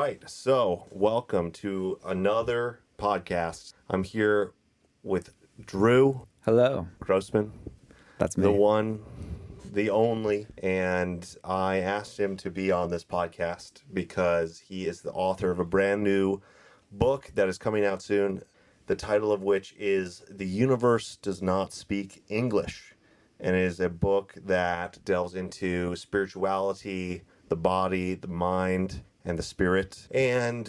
right. So, welcome to another podcast. I'm here with Drew Hello. Grossmann, That's me. the one, the only. And I asked him to be on this podcast because he is the author of a brand new book that is coming out soon, the title of which is The Universe Does Not Speak English. And it is a book that delves into spirituality, the body, the mind, and the spirit. And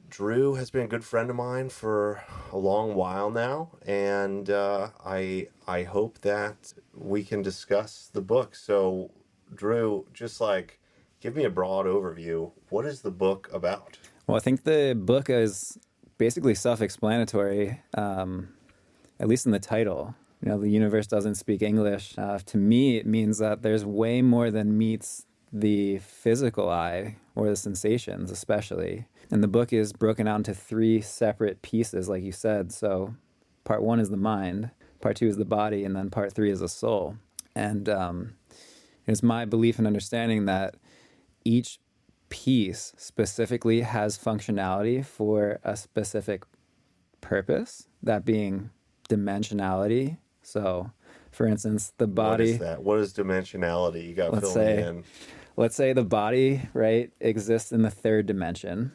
Drew has been a good friend of mine for a long while now, and I hope that we can discuss the book. So, Drew, just give me a broad overview. What is the book about? Well, I think the book is basically self-explanatory, at least in the title. You know, the universe doesn't speak English. To me, it means that there's way more than meets the physical eye or the sensations, especially. And the book is broken out into 3 separate pieces, like you said. So part 1 is the mind, part 2 is the body, and then part 3 is the soul. And it's my belief and understanding that each piece specifically has functionality for a specific purpose, that being dimensionality. So, for instance, the body... What is that? What is dimensionality? You got to fill me in. Let's say the body, right, exists in the 3rd dimension.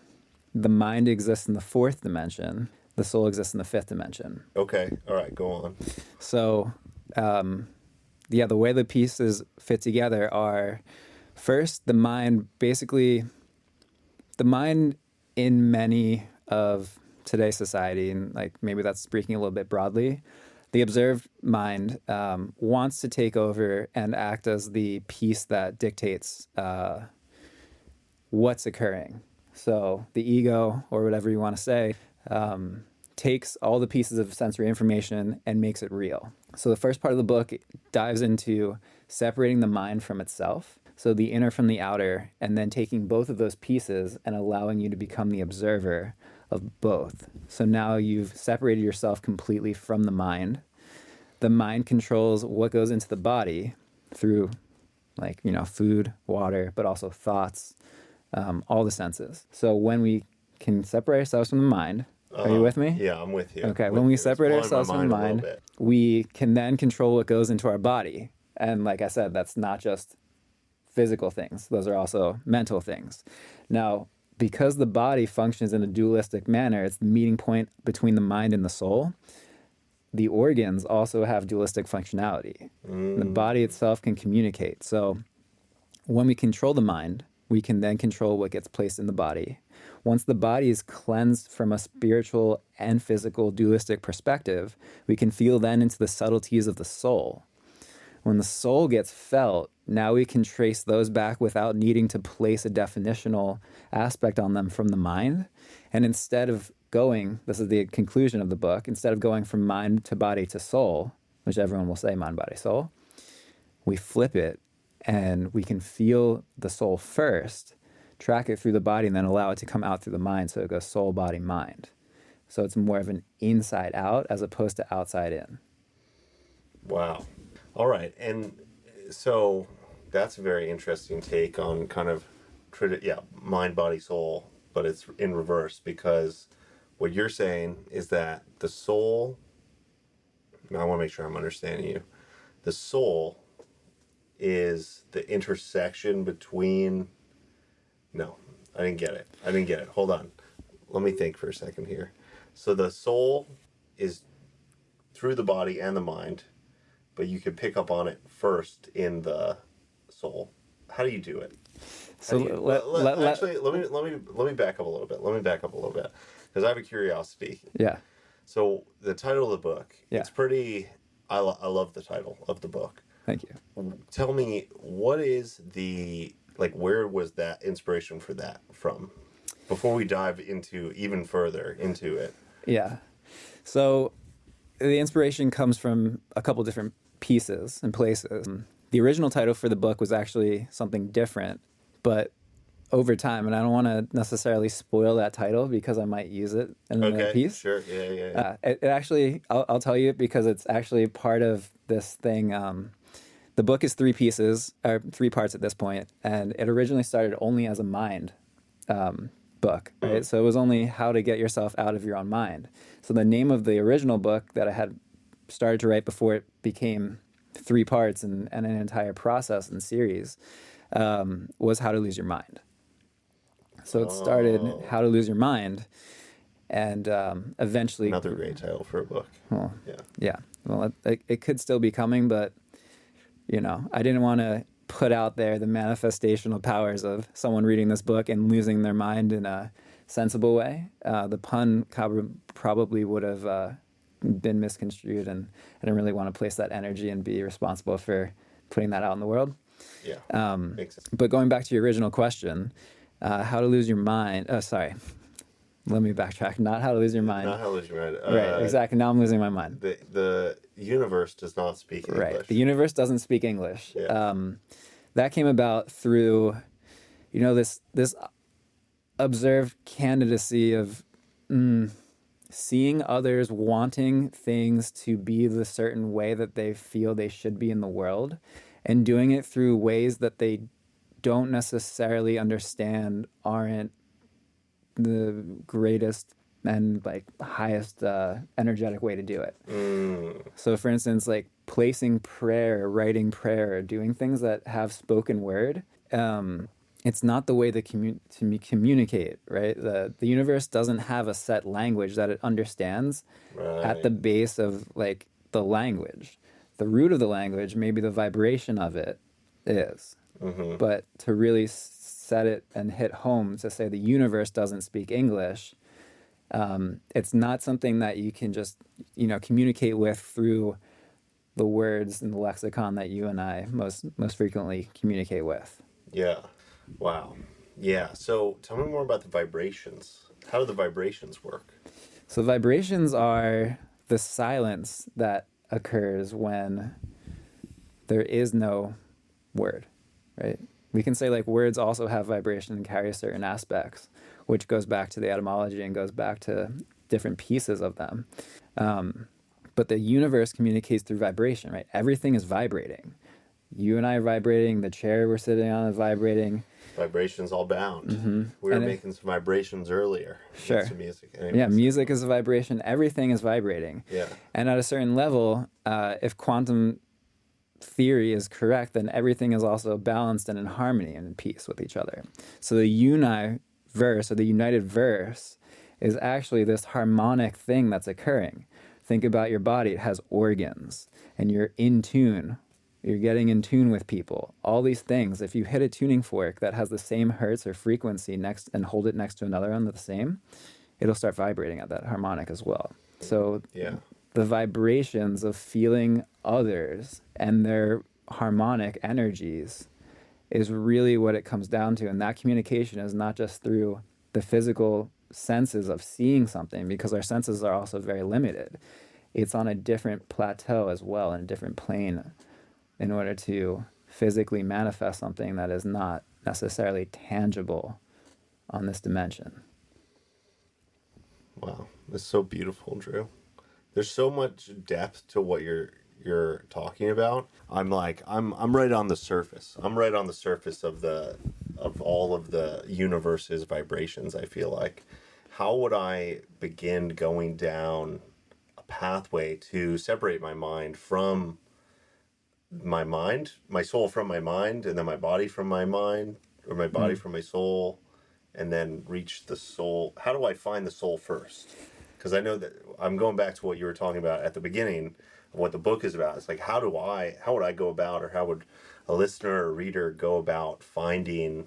The mind exists in the 4th dimension. The soul exists in the 5th dimension. Okay. All right. Go on. So, the way the pieces fit together are, first, the mind in many of today's society, and maybe that's speaking a little bit broadly, the observed mind wants to take over and act as the piece that dictates what's occurring. So the ego, or whatever you want to say, takes all the pieces of sensory information and makes it real. So the first part of the book dives into separating the mind from itself, so the inner from the outer, and then taking both of those pieces and allowing you to become the observer of both. So now you've separated yourself completely from the mind. The mind controls what goes into the body through food, water, but also thoughts, all the senses. So when we can separate ourselves from the mind, are you with me? Yeah, I'm with you. Okay, when we separate ourselves from the mind, we can then control what goes into our body. And like I said, that's not just physical things. Those are also mental things. Now, because the body functions in a dualistic manner, it's the meeting point between the mind and the soul. The organs also have dualistic functionality. The body itself can communicate. So when we control the mind, we can then control what gets placed in the body. Once the body is cleansed from a spiritual and physical dualistic perspective, we can feel then into the subtleties of the soul. When the soul gets felt, now we can trace those back without needing to place a definitional aspect on them from the mind. And instead of going, this is the conclusion of the book, instead of going from mind to body to soul, which everyone will say mind, body, soul, we flip it and we can feel the soul first, track it through the body, and then allow it to come out through the mind. So it goes soul, body, mind. So it's more of an inside out as opposed to outside in. Wow. All right. And so that's a very interesting take on kind of, mind, body, soul, but it's in reverse, because what you're saying is that the soul, I want to make sure I'm understanding you, the soul is the intersection between, no, I didn't get it. Hold on. Let me think for a second here. So the soul is through the body and the mind, but you can pick up on it first in the soul. How do you do it? So let me back up a little bit. Because I have a curiosity. Yeah. So the title of the book, yeah. It's pretty, I love the title of the book. Thank you. Tell me, what is where was that inspiration for that from? Before we dive even further into it. Yeah. So the inspiration comes from a couple different pieces and places. The original title for the book was actually something different, but over time, and I don't want to necessarily spoil that title because I might use it in another piece. Sure, yeah. It actually, I'll tell you, because it's actually part of this thing. The book is 3 pieces, or 3 parts at this point, and it originally started only as a mind book, right? So it was only how to get yourself out of your own mind. So the name of the original book that I had started to write before it became 3 parts and an entire process and series was How to Lose Your Mind. So it started How to Lose Your Mind, and eventually... Another great title for a book. Well, yeah. Well, it could still be coming, but, I didn't want to put out there the manifestational powers of someone reading this book and losing their mind in a sensible way. The pun probably would have been misconstrued, and I didn't really want to place that energy and be responsible for putting that out in the world. Yeah, makes sense. But going back to your original question, how to lose your mind. Oh, sorry. Let me backtrack. Not how to lose your mind. Not how to lose your mind. Right, exactly. Now I'm losing my mind. The universe does not speak English. Right. The universe doesn't speak English. Yeah. That came about through, this observed candidacy of seeing others wanting things to be the certain way that they feel they should be in the world, and doing it through ways that they don't necessarily understand, aren't the greatest and highest energetic way to do it. So for instance, placing prayer, writing prayer, doing things that have spoken word, it's not the way to communicate, right? The universe doesn't have a set language that it understands at the base of the language. The root of the language, maybe the vibration of it is. But to really set it and hit home to say the universe doesn't speak English, it's not something that you can just, communicate with through the words and the lexicon that you and I most frequently communicate with. Yeah. Wow. Yeah. So tell me more about the vibrations. How do the vibrations work? So vibrations are the silence that occurs when there is no word, right? We can say words also have vibration and carry certain aspects, which goes back to the etymology and goes back to different pieces of them. But the universe communicates through vibration, right? Everything is vibrating. You and I are vibrating. The chair we're sitting on is vibrating. Vibrations all bound. We were making some vibrations earlier. Sure. Some music. Anyways. Yeah, music is a vibration. Everything is vibrating. Yeah. And at a certain level, if quantum theory is correct, then everything is also balanced and in harmony and in peace with each other. So the universe, or the united verse, is actually this harmonic thing that's occurring. Think about your body. It has organs, and you're in tune. You're getting in tune with people. All these things, if you hit a tuning fork that has the same hertz or frequency next and hold it next to another one that's the same, it'll start vibrating at that harmonic as well. So the vibrations of feeling others and their harmonic energies is really what it comes down to. And that communication is not just through the physical senses of seeing something, because our senses are also very limited. It's on a different plateau as well, in a different plane, in order to physically manifest something that is not necessarily tangible on this dimension. Wow, that's so beautiful, Drew. There's so much depth to what you're talking about. I'm right on the surface. I'm right on the surface of all of the universe's vibrations, I feel like. How would I begin going down a pathway to separate my mind from my soul from my mind, and then my body from my mind, or my body from my soul, and then reach the soul? How do I find the soul first? Because I know that I'm going back to what you were talking about at the beginning of what the book is about. It's how would I go about, or how would a listener or reader go about finding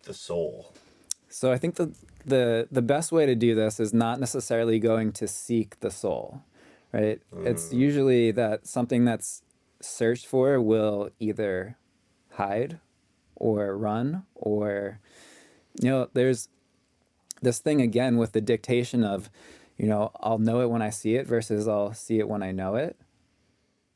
the soul? So I think the best way to do this is not necessarily going to seek the soul, right? It's usually that something that's searched for will either hide or run, or, there's this thing again with the dictation of, I'll know it when I see it versus I'll see it when I know it.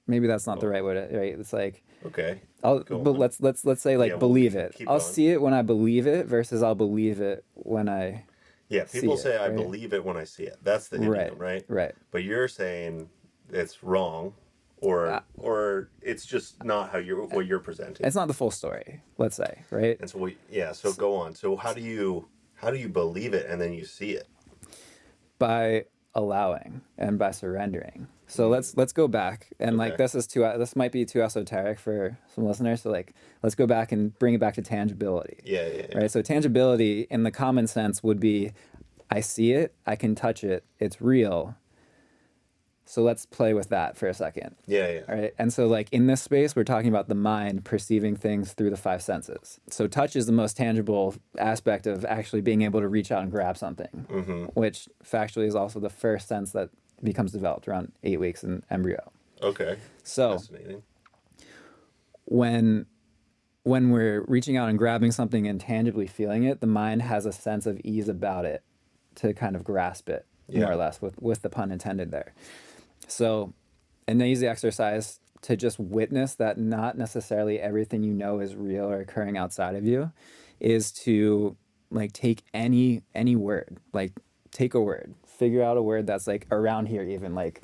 Maybe that's not the right way to, right? It's okay. But let's say believe it. I'll going. see it when I believe it versus I'll believe it when I people say I right? believe it when I see it. That's the idiom, right? Right. But you're saying it's wrong, or it's just not what you're presenting. It's not the full story, let's say, right? And so so go on. So how do How do you believe it and then you see it? By allowing and by surrendering. So let's go back and like this might be too esoteric for some listeners. So like let's go back and bring it back to tangibility. Yeah. Right. So tangibility in the common sense would be, I see it, I can touch it, it's real. So let's play with that for a second. Yeah. All right. And so like in this space, we're talking about the mind perceiving things through the five senses. So touch is the most tangible aspect of actually being able to reach out and grab something, which factually is also the first sense that becomes developed around 8 weeks in embryo. Okay. So fascinating. When we're reaching out and grabbing something and tangibly feeling it, the mind has a sense of ease about it to kind of grasp it, more or less, with the pun intended there. So, and I use the exercise to just witness that not necessarily everything you know is real or occurring outside of you, is to like take any word, like take a word, figure out a word that's like around here even, like,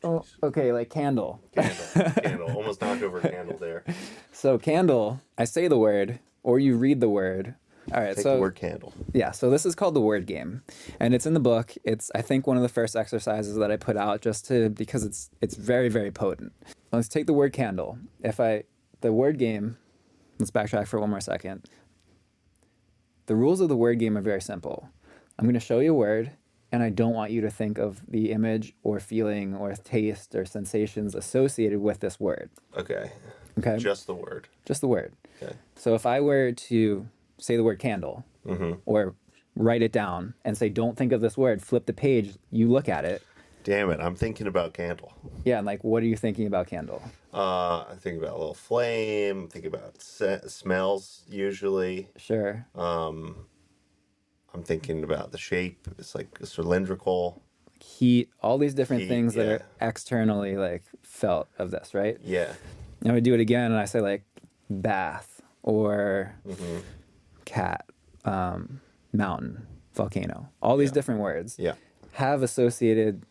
like candle. Candle. Almost knocked over candle there. So candle, I say the word or you read the word. All right, Take the word candle. Yeah, so this is called the word game, and it's in the book. It's, I think, one of the first exercises that I put out because it's very, very potent. Let's take the word candle. The word game, let's backtrack for one more second. The rules of the word game are very simple. I'm going to show you a word, and I don't want you to think of the image or feeling or taste or sensations associated with this word. Okay. Just the word. Just the word. Okay. So if I were to say the word candle, or write it down and say, don't think of this word, flip the page, you look at it. Damn it, I'm thinking about candle. Yeah, and like, what are you thinking about candle? I think about a little flame, think about smells usually. Sure. I'm thinking about the shape. It's like cylindrical. Heat, all these different things that are externally like felt of this, right? Yeah. And I would do it again and I say like bath or cat, mountain, volcano, all these different words have associated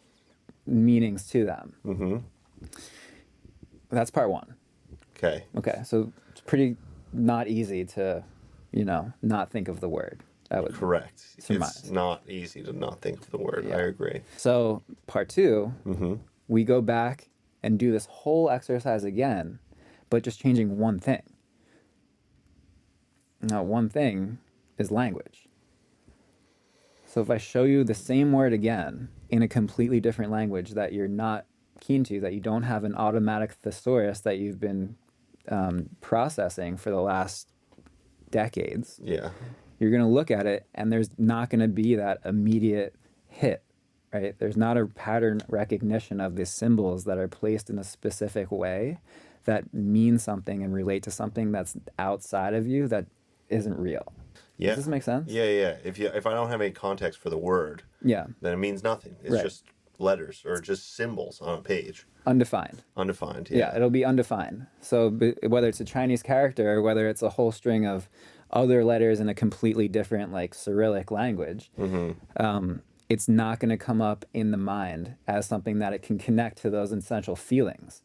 meanings to them. That's part one. Okay, so it's pretty not easy to, not think of the word. I would correct. surmise. It's not easy to not think of the word. I agree. So part two, we go back and do this whole exercise again, but just changing one thing. Now, one thing is language. So if I show you the same word again in a completely different language that you're not keen to, that you don't have an automatic thesaurus that you've been processing for the last decades, you're going to look at it and there's not going to be that immediate hit, right? There's not a pattern recognition of the symbols that are placed in a specific way that mean something and relate to something that's outside of you that isn't real. Yeah. Does this make sense? Yeah. If I don't have any context for the word, then it means nothing. It's just letters or just symbols on a page. Undefined. Yeah, it'll be undefined. So whether it's a Chinese character or whether it's a whole string of other letters in a completely different, like, Cyrillic language, it's not going to come up in the mind as something that it can connect to those essential feelings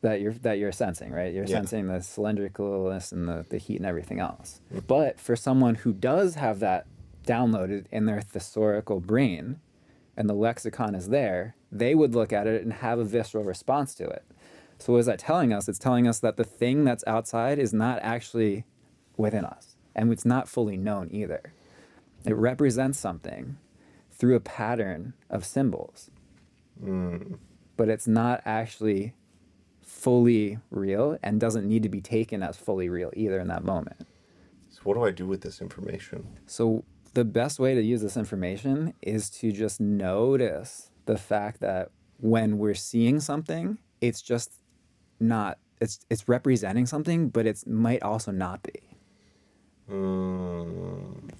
that you're sensing, right? You're sensing the cylindricalness and the heat and everything else. But for someone who does have that downloaded in their thesaurical brain and the lexicon is there, they would look at it and have a visceral response to it. So what is that telling us? It's telling us that the thing that's outside is not actually within us, and it's not fully known either. It represents something through a pattern of symbols, but it's not actually fully real and doesn't need to be taken as fully real either in that moment. So what do I do with this information? So the best way to use this information is to just notice the fact that when we're seeing something, it's just not, it's representing something, but it might also not be.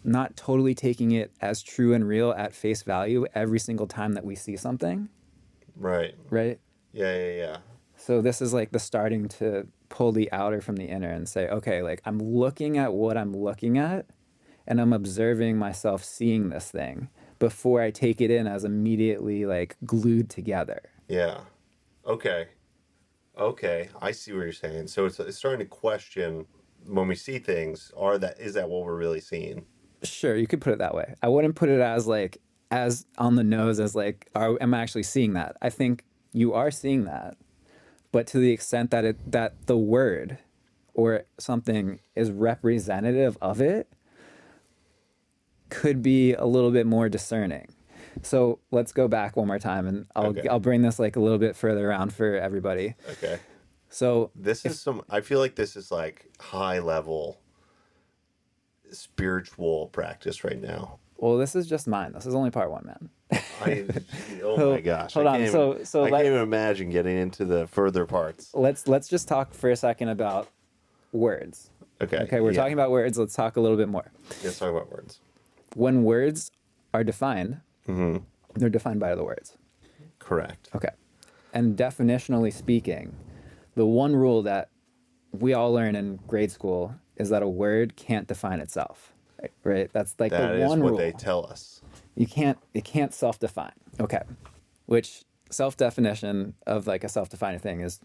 Not totally taking it as true and real at face value every single time that we see something. Right? Yeah. So this is like the starting to pull the outer from the inner and say, okay, like I'm looking at what I'm looking at and I'm observing myself seeing this thing before I take it in as immediately like glued together. Yeah. Okay. I see what you're saying. So it's starting to question when we see things, is that what we're really seeing? Sure, you could put it that way. I wouldn't put it as like as on the nose as like, am I actually seeing that? I think you are seeing that, but to the extent that the word or something is representative of it, could be a little bit more discerning. So let's go back one more time, and I'll bring this like a little bit further around for everybody. Okay. So I feel like this is like high level spiritual practice right now. Well, this is just mine. This is only part one, man. Oh my gosh. Hold on. I can't even imagine getting into the further parts. Let's just talk for a second about words. Okay, we're talking about words. Let's talk a little bit more. Let's talk about words. When words are defined, they're defined by the words. Correct. Okay. And definitionally speaking, the one rule that we all learn in grade school is that a word can't define itself. Right? That's like the one rule. That is what they tell us. It can't self-define. Okay. Which self-definition of like a self-defining thing is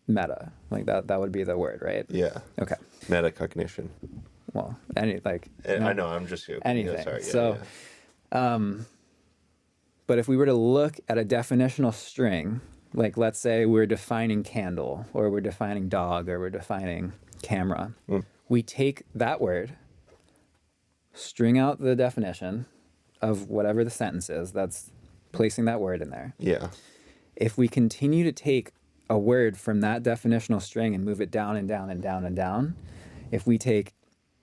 meta. Like that would be the word, right? Yeah. Okay. Metacognition. Well, I know, I'm just joking. Anything. Yeah, sorry. So, but if we were to look at a definitional string, like let's say we're defining candle, or we're defining dog, or we're defining camera, we take that word, string out the definition of whatever the sentence is that's placing that word in there. Yeah. If we continue to take a word from that definitional string and move it down and down and down and down, if we take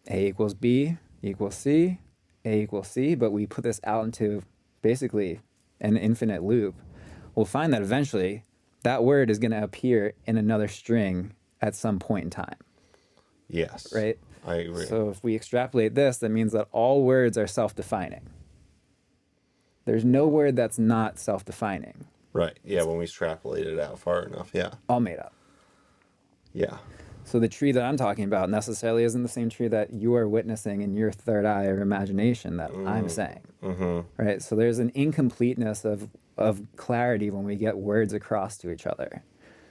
A equals B equals C, A equals C, but we put this out into basically an infinite loop, we'll find that eventually that word is going to appear in another string at some point in time. Yes. Right? I agree. So if we extrapolate this, that means that all words are self-defining. There's no word that's not self-defining. Right. Yeah, when we extrapolate it out far enough, yeah. All made up. Yeah. So the tree that I'm talking about necessarily isn't the same tree that you are witnessing in your third eye or imagination that I'm saying. Mm-hmm. Right? So there's an incompleteness of clarity when we get words across to each other.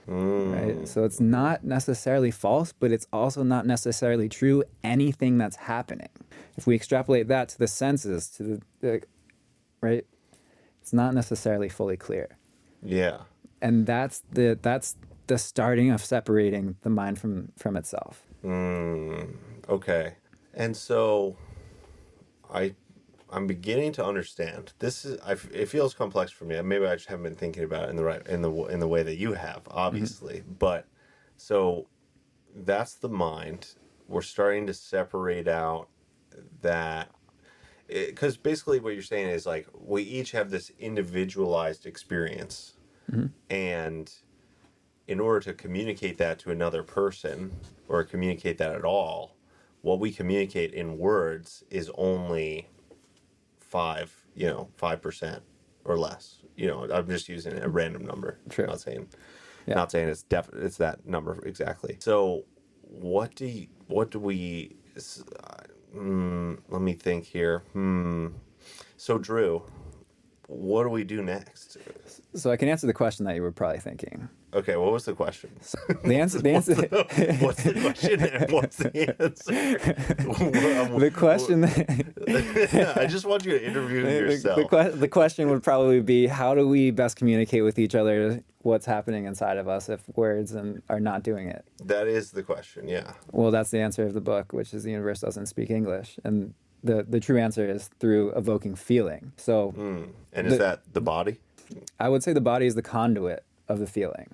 Right? So it's not necessarily false, but it's also not necessarily true anything that's happening. If we extrapolate that to the senses, to the right, it's not necessarily fully clear. Yeah. And that's the starting of separating the mind from itself. Okay. And so I'm beginning to understand. It feels complex for me. Maybe I just haven't been thinking about it in the way that you have, obviously. But so that's the mind. We're starting to separate out that, because basically what you're saying is like we each have this individualized experience, and in order to communicate that to another person or communicate that at all, what we communicate in words is only 5% or less. I'm just using a random number. True. Not saying it's it's that number exactly. So what do we let me think here. So Drew, what do we do next? So I can answer the question that you were probably thinking. Okay, what was the question? The answer. What's the question and what's the answer? The question. I just want you to interview yourself. The question would probably be, how do we best communicate with each other what's happening inside of us if words are not doing it? That is the question, yeah. Well, that's the answer of the book, which is the universe doesn't speak English. And the true answer is through evoking feeling. So, and is that the body? I would say the body is the conduit of the feeling.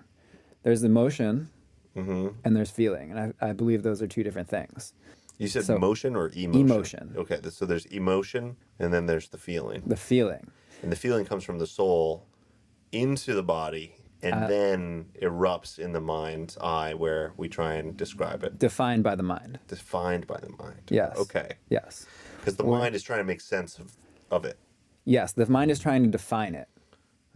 There's emotion and there's feeling. And I believe those are two different things. You said motion or emotion? Emotion. Okay, so there's emotion and then there's the feeling. The feeling. And the feeling comes from the soul into the body and then erupts in the mind's eye where we try and describe it. Defined by the mind. Defined by the mind. Yes. Okay. Yes. Because the mind is trying to make sense of it. Yes, the mind is trying to define it.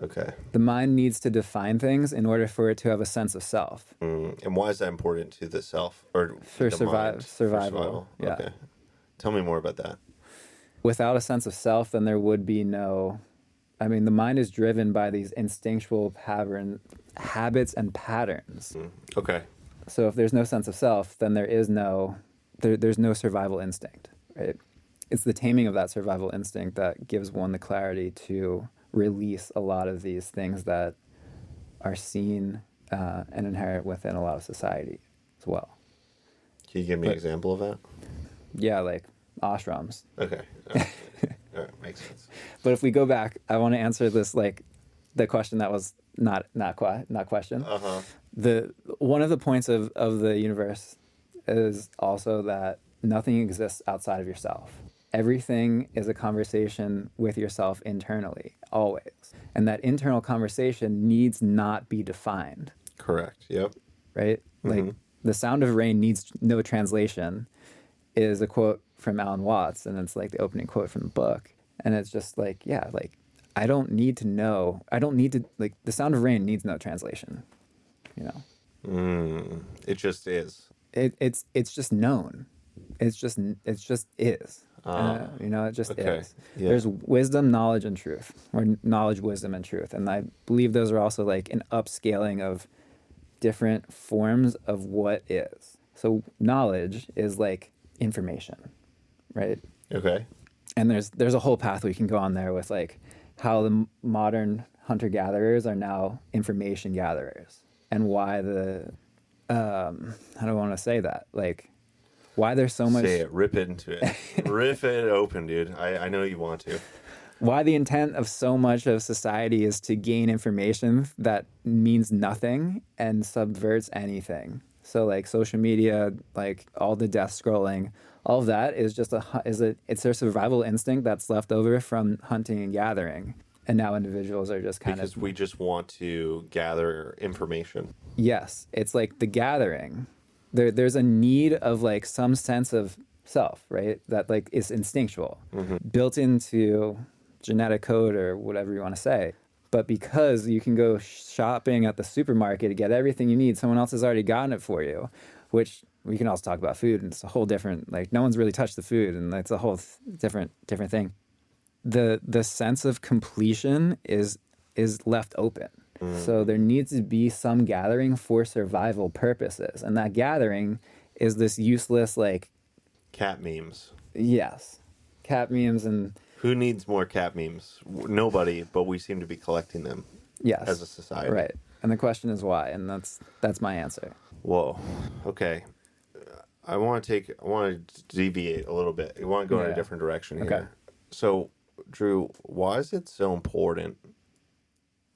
Okay. The mind needs to define things in order for it to have a sense of self. And why is that important to the self? Or for the survival. For survival. Yeah. Okay. Tell me more about that. Without a sense of self, then there would be no... I mean, the mind is driven by these instinctual habits and patterns. Okay. So if there's no sense of self, then there is no there's no survival instinct, right? It's the taming of that survival instinct that gives one the clarity to release a lot of these things that are seen and inherent within a lot of society as well. Can you give me an example of that? Yeah, like ashrams. Okay. All right. Makes sense. But if we go back, I want to answer this, like the question that was not question. The one of the points of the universe is also that nothing exists outside of yourself. Everything is a conversation with yourself internally, always. And that internal conversation needs not be defined. Correct. Yep. Right? Like, the sound of rain needs no translation is a quote from Alan Watts, and it's like the opening quote from the book. And it's just like, yeah, like, I don't need to know. I don't need to, like, the sound of rain needs no translation, you know? It just is. It's just known. It's just is. You know, it just is. Yeah. There's wisdom, knowledge, and truth, or knowledge, wisdom, and truth. And I believe those are also like an upscaling of different forms of what is. So knowledge is like information, right? Okay. And there's a whole path we can go on there with like how the modern hunter-gatherers are now information gatherers, and why the how do I want to say that? Like, why there's so much... Say it. Rip it into it. Rip it open, dude. I know you want to. Why the intent of so much of society is to gain information that means nothing and subverts anything. So like social media, like all the death scrolling, all of that is just it's their survival instinct that's left over from hunting and gathering. And now individuals are just because we just want to gather information. Yes. It's like the gathering. There's a need of like some sense of self, right? That like is instinctual, built into genetic code or whatever you want to say. But because you can go shopping at the supermarket to get everything you need, someone else has already gotten it for you, which we can also talk about food, and it's a whole different, like, no one's really touched the food, and it's a whole different thing. The sense of completion is left open. So there needs to be some gathering for survival purposes. And that gathering is this useless, like... Cat memes. Yes. Cat memes and... Who needs more cat memes? Nobody, but we seem to be collecting them. Yes. As a society. Right. And the question is why, and that's my answer. Whoa. Okay. I want to deviate a little bit. I want to go in a different direction here. Okay. So, Drew, why is it so important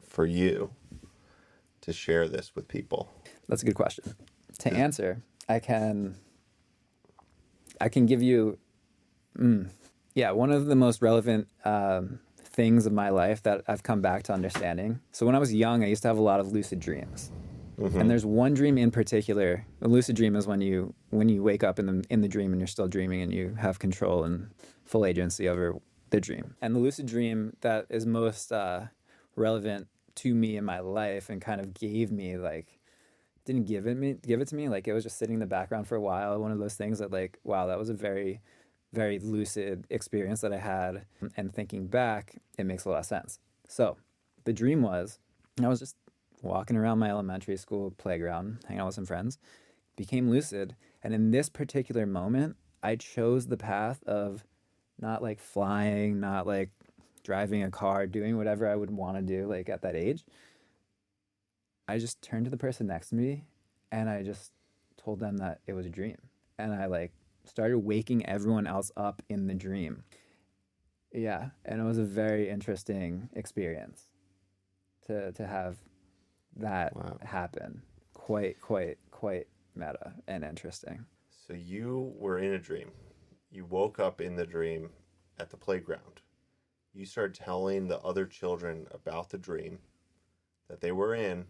for you to share this with people? That's a good question. To answer, I can give you, one of the most relevant things of my life that I've come back to understanding. So when I was young, I used to have a lot of lucid dreams. And there's one dream in particular. A lucid dream is when you wake up in the dream and you're still dreaming and you have control and full agency over the dream. And the lucid dream that is most relevant to me in my life and kind of gave me, like, didn't give it to me, like, it was just sitting in the background for a while. One of those things that, like, wow, that was a very, very lucid experience that I had. And thinking back, it makes a lot of sense. So the dream was, I was just walking around my elementary school playground, hanging out with some friends, became lucid. And in this particular moment, I chose the path of not like flying, not like driving a car, doing whatever I would want to do, like at that age. I just turned to the person next to me and I just told them that it was a dream. And I like started waking everyone else up in the dream. Yeah. And it was a very interesting experience to have that happen. Quite meta and interesting. So you were in a dream. You woke up in the dream at the playground. You started telling the other children about the dream that they were in,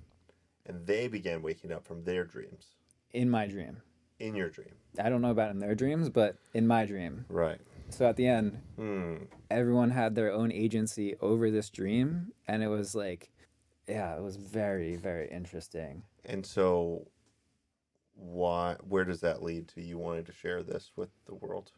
and they began waking up from their dreams. In my dream. In your dream. I don't know about in their dreams, but in my dream. Right. So at the end, everyone had their own agency over this dream, and it was like, yeah, it was very, very interesting. And so where does that lead to you wanting to share this with the world?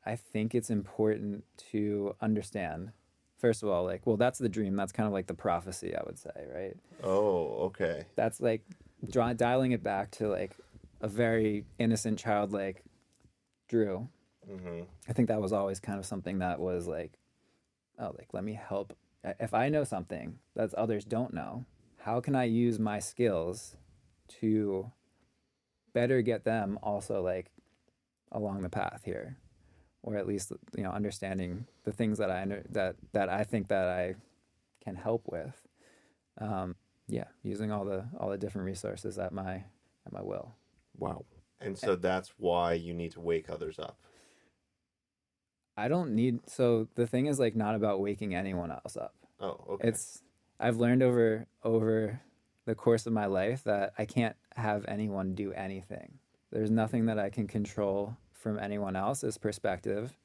I think it's important to understand, first of all, like, well, that's the dream. That's kind of like the prophecy, I would say, right? Oh, okay. That's like dialing it back to like a very innocent, childlike drew. Mm-hmm. I think that was always kind of something that was like, oh, like, let me help. If I know something that others don't know, how can I use my skills to better get them also like along the path here, or at least, you know, understanding the things that that I think that I can help with. Yeah, using all the different resources at my will. Wow. And so that's why you need to wake others up. I don't need, so the thing is like not about waking anyone else up. Oh, okay. I've learned over the course of my life that I can't have anyone do anything. There's nothing that I can control from anyone else's perspective.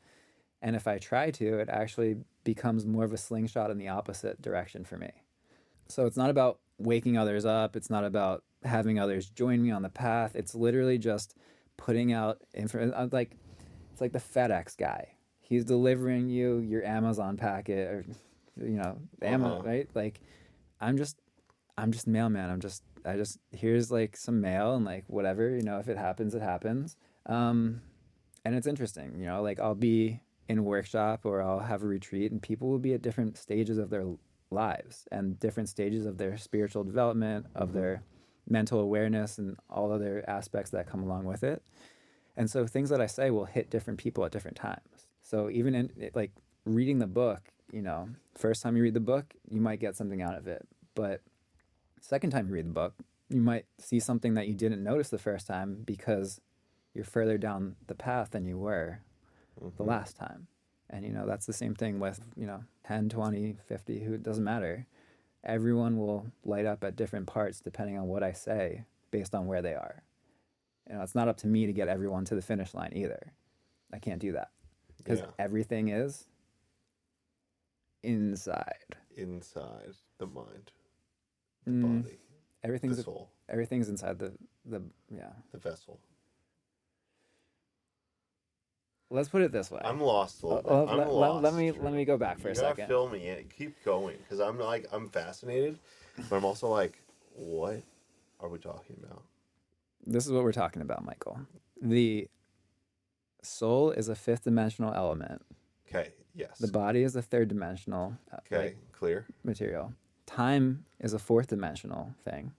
And if I try to, it actually becomes more of a slingshot in the opposite direction for me. So it's not about waking others up. It's not about having others join me on the path. It's literally just putting out information. Like, it's like the FedEx guy. He's delivering you your Amazon packet, or, you know, Amazon, right? Like, I'm just mailman. I just here's like some mail and like whatever, you know, if it happens, it happens. And it's interesting, you know, like I'll be in a workshop or I'll have a retreat and people will be at different stages of their lives and different stages of their spiritual development, of their mental awareness and all other aspects that come along with it. And so things that I say will hit different people at different times. So even in like reading the book, you know, first time you read the book, you might get something out of it. But second time you read the book, you might see something that you didn't notice the first time because you're further down the path than you were the last time. And, you know, that's the same thing with, you know, 10, 20, 50, who it doesn't matter. Everyone will light up at different parts depending on what I say based on where they are. You know, it's not up to me to get everyone to the finish line either. I can't do that because everything is inside. Inside the mind, the body, everything's the soul. Everything's inside the vessel. Let's put it this way. I'm lost a little bit. I'm lost. Let me go back for a second. You gotta fill me in. Keep going, because I'm fascinated, but I'm also like, what are we talking about? This is what we're talking about, Michael. The soul is a fifth dimensional element. Okay. Yes. The body is a third dimensional. Okay. Clear. Material. Time is a fourth dimensional thing.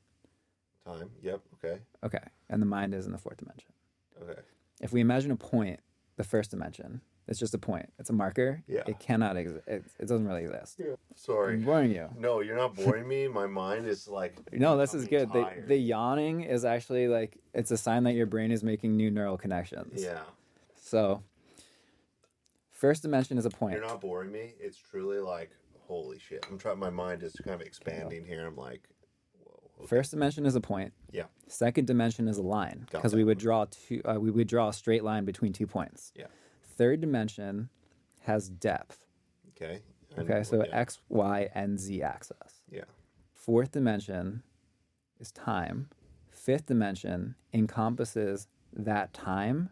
Time. Yep. Okay. Okay. And the mind is in the fourth dimension. Okay. If we imagine a point, the first dimension, it's just a point. It's a marker. Yeah. It cannot exist. It doesn't really exist. Yeah. Sorry. I'm boring you. No, you're not boring me. My mind is like... No, this is good. The yawning is actually like, it's a sign that your brain is making new neural connections. Yeah. So, first dimension is a point. You're not boring me. It's truly like, holy shit. My mind is kind of expanding here. I'm like, whoa. Okay. First dimension is a point. Yeah. Second dimension is a line, because we would draw a straight line between 2 points. Yeah. Third dimension has depth. Okay. So X, Y, and Z axis. Yeah. Fourth dimension is time. Fifth dimension encompasses that time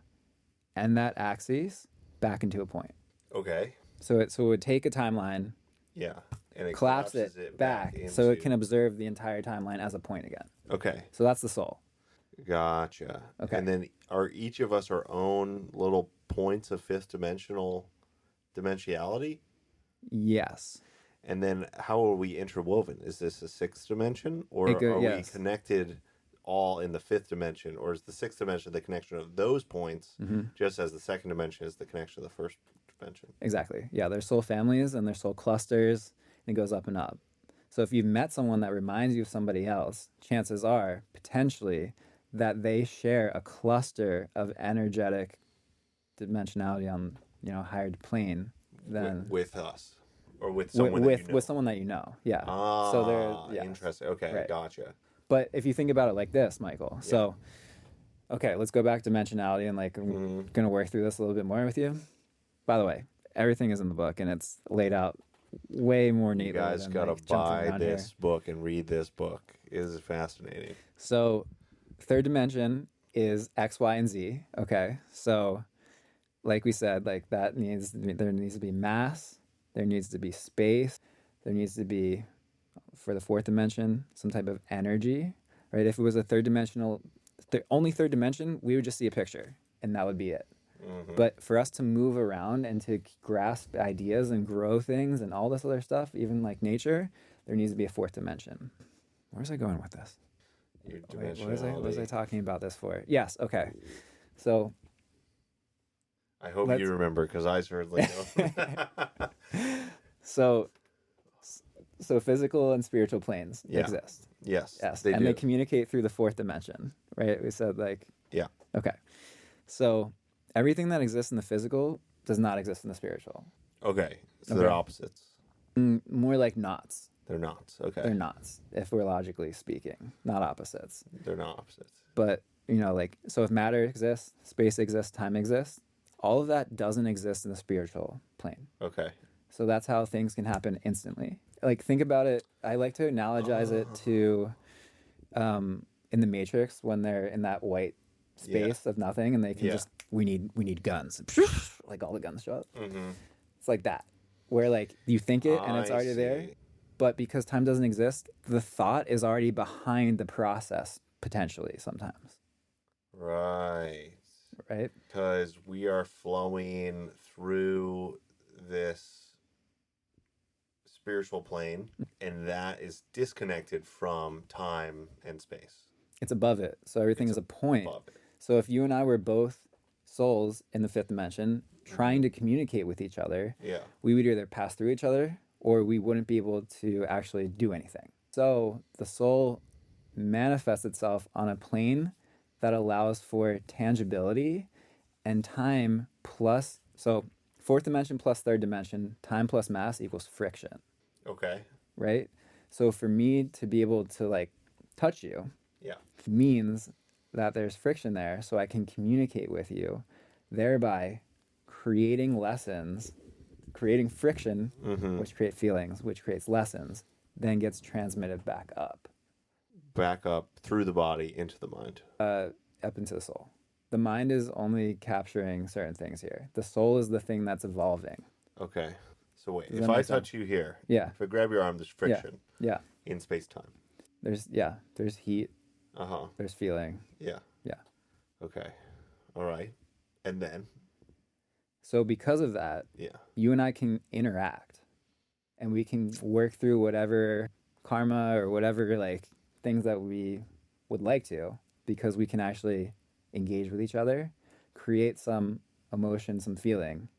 and that axis back into a point. Okay. So it would take a timeline. Yeah. And it collapse it back so it can observe the entire timeline as a point again. Okay. So that's the soul. Gotcha. Okay. And then are each of us our own little points of fifth dimensionality? Yes. And then how are we interwoven? Is this a sixth dimension, or are we connected all in the fifth dimension, or is the sixth dimension the connection of those points, just as the second dimension is the connection of the first dimension? Exactly. Yeah, there's soul families and there's soul clusters, and it goes up and up. So if you've met someone that reminds you of somebody else, chances are potentially that they share a cluster of energetic dimensionality on, you know, higher plane than with us, or with someone that you know. With someone that you know. Yeah. So they're interesting. Okay, right. Gotcha. But if you think about it like this, Michael, so okay, let's go back to dimensionality, and like I'm gonna work through this a little bit more with you. By the way, everything is in the book and it's laid out way more neatly. You guys gotta buy this book and read this book. It is fascinating. So third dimension is X, Y, and Z. Okay. So like we said, like there needs to be mass, there needs to be space, there needs to be, for the fourth dimension, some type of energy, right? If it was a only third dimension, we would just see a picture and that would be it. But for us to move around and to grasp ideas and grow things and all this other stuff, even like nature, there needs to be a fourth dimension. Where's I going with this? Your Wait, dimensionality. what was I talking about this for? Yes, okay. So I hope you remember, because I certainly don't. So physical and spiritual planes exist. Yes, and they communicate through the fourth dimension, right? We said okay. So everything that exists in the physical does not exist in the spiritual. Okay, so they're opposites. More like knots. They're knots. Okay, they're knots if we're logically speaking, not opposites. They're not opposites. But so if matter exists, space exists, time exists, all of that doesn't exist in the spiritual plane. Okay. So that's how things can happen instantly. Like, think about it. I like to analogize it to in the Matrix, when they're in that white space of nothing and they can just, we need guns. Like, all the guns show up. It's like that, where like you think it and it's already there. But because time doesn't exist, the thought is already behind the process, potentially, sometimes. Right. Right? Because we are flowing through this spiritual plane, and that is disconnected from time and space. It's above it. So everything is a point. So if you and I were both souls in the fifth dimension trying to communicate with each other, we would either pass through each other or we wouldn't be able to actually do anything. So the soul manifests itself on a plane that allows for tangibility, and time plus, so fourth dimension plus third dimension, time plus mass equals friction. Okay. Right? So for me to be able to like touch you means that there's friction there, so I can communicate with you, thereby creating lessons, creating friction, which create feelings, which creates lessons, then gets transmitted back up. Back up through the body into the mind. Up into the soul. The mind is only capturing certain things here. The soul is the thing that's evolving. Okay. So wait, if I touch you here, if I grab your arm, there's friction. In space-time. There's heat. There's feeling. Yeah. Okay. All right. And then? So because of that, you and I can interact, and we can work through whatever karma or whatever like things that we would like to, because we can actually engage with each other, create some emotion, some feeling,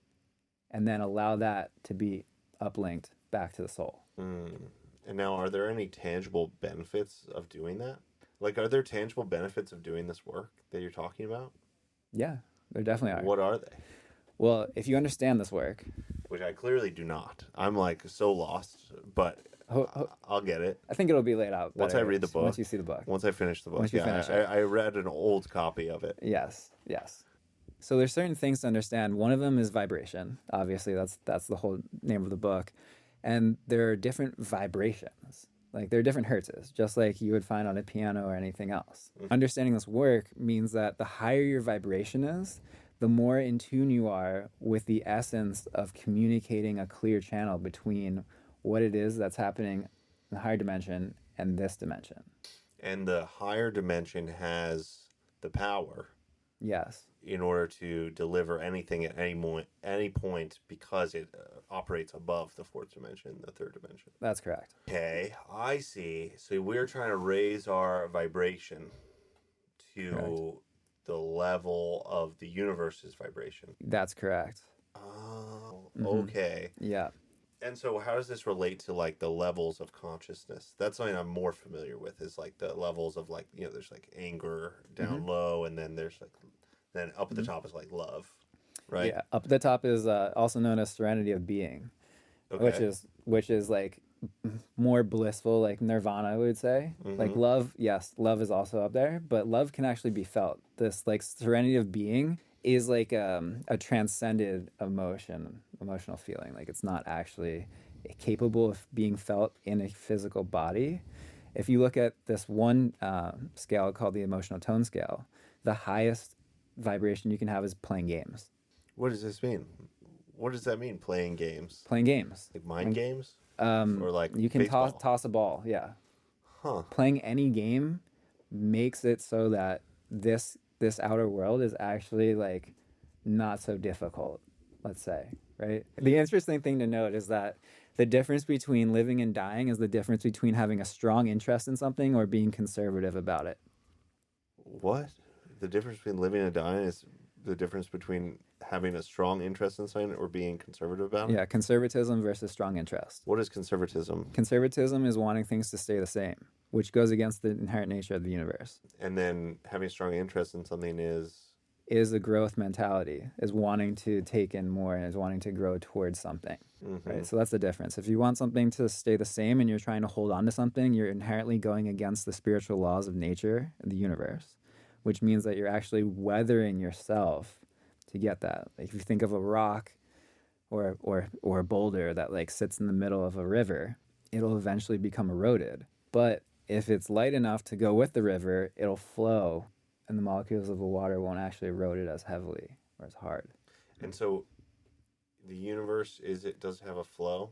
and then allow that to be uplinked back to the soul. And now, are there any tangible benefits of doing that? Like, are there tangible benefits of doing this work that you're talking about? Yeah, there definitely are. What are they? Well, if you understand this work... Which I clearly do not. I'm, like, so lost, but I'll get it. I think it'll be laid out once I read the book. Once you see the book. Once I finish the book. Once you finish it. I read an old copy of it. Yes. So there's certain things to understand. One of them is vibration. Obviously, that's the whole name of the book. And there are different vibrations. Like, there are different hertzes, just like you would find on a piano or anything else. Understanding this work means that the higher your vibration is, the more in tune you are with the essence of communicating a clear channel between what it is that's happening in the higher dimension and this dimension. And the higher dimension has the power. Yes. In order to deliver anything at any point, because it operates above the fourth dimension, the third dimension. That's correct. Okay, I see. So we're trying to raise our vibration to the level of the universe's vibration. That's correct. Oh, okay. Yeah. And so how does this relate to like the levels of consciousness? That's something I'm more familiar with, is like the levels of like, there's like anger down low, and then there's like, then up at the top is like love, right? Yeah, up at the top is also known as serenity of being, which is like more blissful, like nirvana, I would say. Like love, yes, love is also up there, but love can actually be felt. This like serenity of being is like a transcended emotional feeling. Like, it's not actually capable of being felt in a physical body. If you look at this one scale called the emotional tone scale, the highest vibration you can have is playing games. What does this mean? What does that mean, playing games? Playing games. Like mind games? Or like you can toss a ball, yeah. Playing any game makes it so that this outer world is actually like not so difficult, let's say, right? The interesting thing to note is that the difference between living and dying is the difference between having a strong interest in something or being conservative about it. What? The difference between living and dying is the difference between having a strong interest in something or being conservative about it? Yeah, conservatism versus strong interest. What is conservatism? Conservatism is wanting things to stay the same, which goes against the inherent nature of the universe. And then having a strong interest in something is a growth mentality, is wanting to take in more and is wanting to grow towards something. Right? So that's the difference. If you want something to stay the same and you're trying to hold on to something, you're inherently going against the spiritual laws of nature and the universe, which means that you're actually weathering yourself to get that. Like if you think of a rock or a boulder that like sits in the middle of a river, it'll eventually become eroded. But if it's light enough to go with the river, it'll flow, and the molecules of the water won't actually erode it as heavily or as hard. And so the universe, does it have a flow?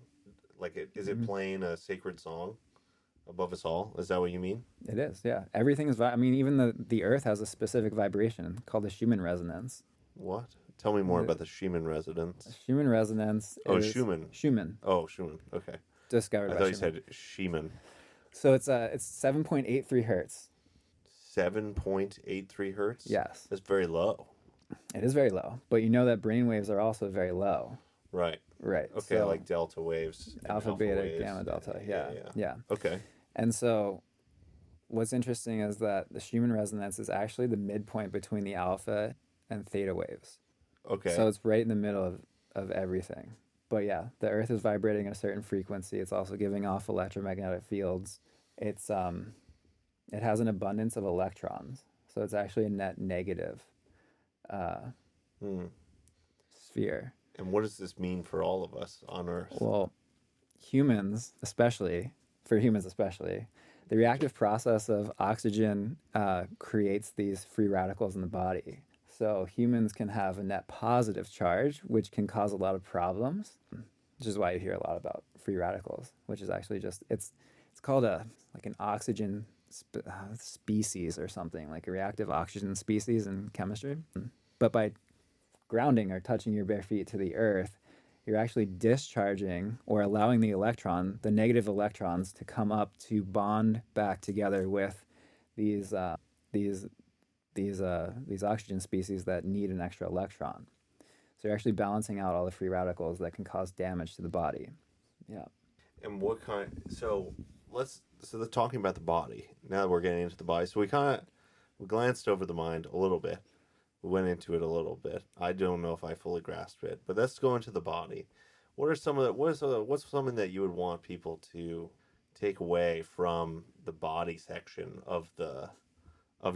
Like is it playing a sacred song above us all? Is that what you mean? It is, yeah. Everything is, even the earth has a specific vibration called the Schumann resonance. What? Tell me more about the Schumann resonance. Schumann resonance Schumann. Schumann. Oh, Schumann. Okay. Discovered by Schumann. I thought you said Schumann. So it's 7.83 hertz. 7.83 hertz? Yes. That's very low. It is very low, but you know that brain waves are also very low. Right. Right. Okay, so like delta waves. Alpha, beta, waves. Gamma, delta. Yeah. Okay. And so what's interesting is that the Schumann resonance is actually the midpoint between the alpha and theta waves. Okay. So it's right in the middle of everything. But yeah, the earth is vibrating at a certain frequency. It's also giving off electromagnetic fields. It has an abundance of electrons. So it's actually a net negative sphere. And what does this mean for all of us on Earth? Well, humans especially, the reactive process of oxygen creates these free radicals in the body. So humans can have a net positive charge, which can cause a lot of problems, which is why you hear a lot about free radicals, which is actually just, it's called an oxygen species or something, like a reactive oxygen species in chemistry. But by grounding or touching your bare feet to the earth, you're actually discharging or allowing the negative electrons to come up to bond back together with these oxygen species that need an extra electron. So you're actually balancing out all the free radicals that can cause damage to the body. Yeah. And what kind? So let's talking about the body. Now that we're getting into the body, so we glanced over the mind a little bit. We went into it a little bit. I don't know if I fully grasped it, but let's go into the body. What's something that you would want people to take away from the body section of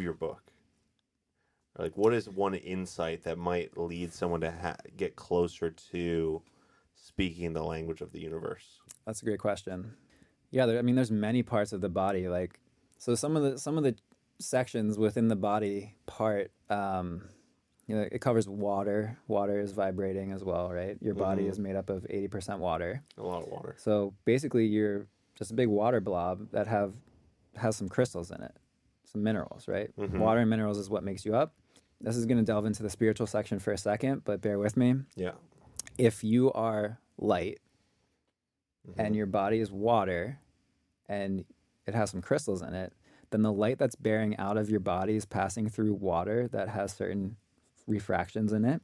your book? Like, what is one insight that might lead someone to get closer to speaking the language of the universe? That's a great question. Yeah, there's many parts of the body. Like, so some of the sections within the body part, it covers water. Water is vibrating as well, right? Your body is made up of 80% water. A lot of water. So basically, you're just a big water blob that has some crystals in it, some minerals, right? Water and minerals is what makes you up. This is going to delve into the spiritual section for a second, but bear with me. Yeah. If you are light and your body is water and it has some crystals in it, then the light that's bearing out of your body is passing through water that has certain refractions in it.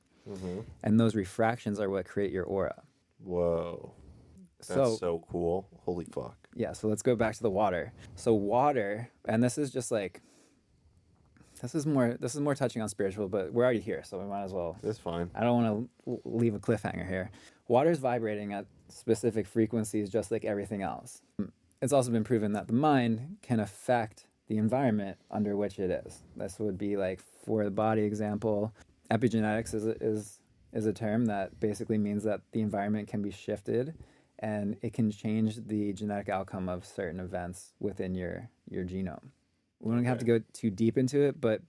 And those refractions are what create your aura. Whoa. That's so cool. Holy fuck. Yeah, so let's go back to the water. So water, and this is just like, this is more touching on spiritual, but we're already here, so we might as well. That's fine. I don't want to leave a cliffhanger here. Water is vibrating at specific frequencies just like everything else. It's also been proven that the mind can affect the environment under which it is. This would be like, for the body example, epigenetics is a term that basically means that the environment can be shifted and it can change the genetic outcome of certain events within your genome. We don't have to go too deep into it, but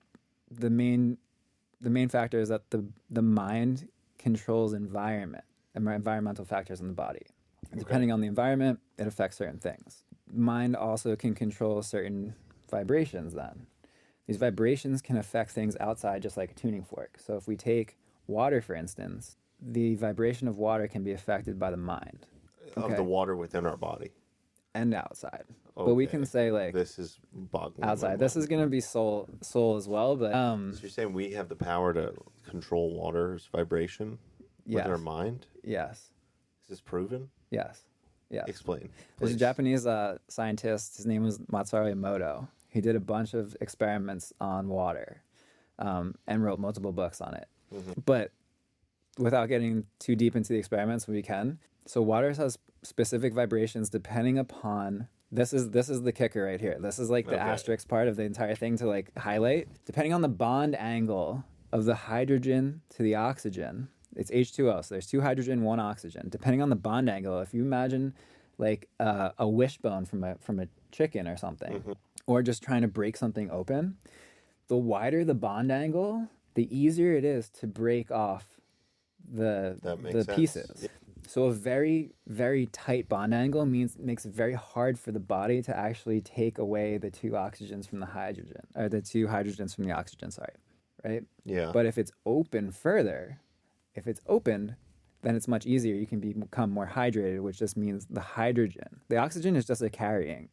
the main factor is that the mind controls environmental factors in the body. Depending on the environment, it affects certain things. Mind also can control certain vibrations then. These vibrations can affect things outside, just like a tuning fork. So if we take Water, for instance, the vibration of water can be affected by the mind. Of the water within our body. And outside. Okay. But we can say like this is boggling outside. This is going to be soul as well, but so you're saying we have the power to control water's vibration with our mind? Yes. Is this proven? Yes. Yes. Explain. There's a Japanese scientist. His name was Masaru Emoto. He did a bunch of experiments on water and wrote multiple books on it. Mm-hmm. But without getting too deep into the experiments, we can. So water has specific vibrations depending upon, this is the kicker right here. This is like the asterisk part of the entire thing to like highlight. Depending on the bond angle of the hydrogen to the oxygen, it's H2O, so there's 2 hydrogen, 1 oxygen. Depending on the bond angle, if you imagine like a wishbone from a chicken or something, mm-hmm. or just trying to break something open, the wider the bond angle, the easier it is to break off the pieces. Yeah. So a very, very tight bond angle makes it very hard for the body to actually take away the 2 oxygens from the hydrogen, or the 2 hydrogens from the oxygen, right? Yeah. But if it's open further, then it's much easier. You can become more hydrated, which just means the hydrogen. The oxygen is just a carrier.